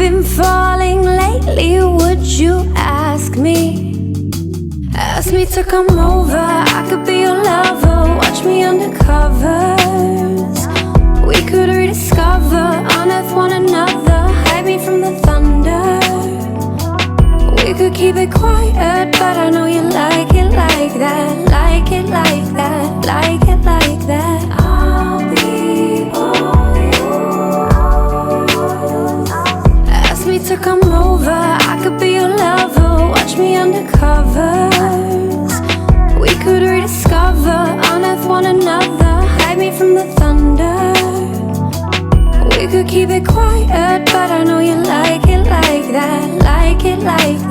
been falling lately, would you ask me? Ask me to come over, I could be your lover. Watch me under covers. We could rediscover, unearth one another. Hide me from the thunder. We could keep it quiet, but I know you like it like that. Like it like that, like it like that. I'll be all yours. Ask me to come over, I could be your lover. Watch me under covers. We could rediscover, unearth one another. Hide me from the thunder. We could keep it quiet, but I know you like it like that. Like it like that.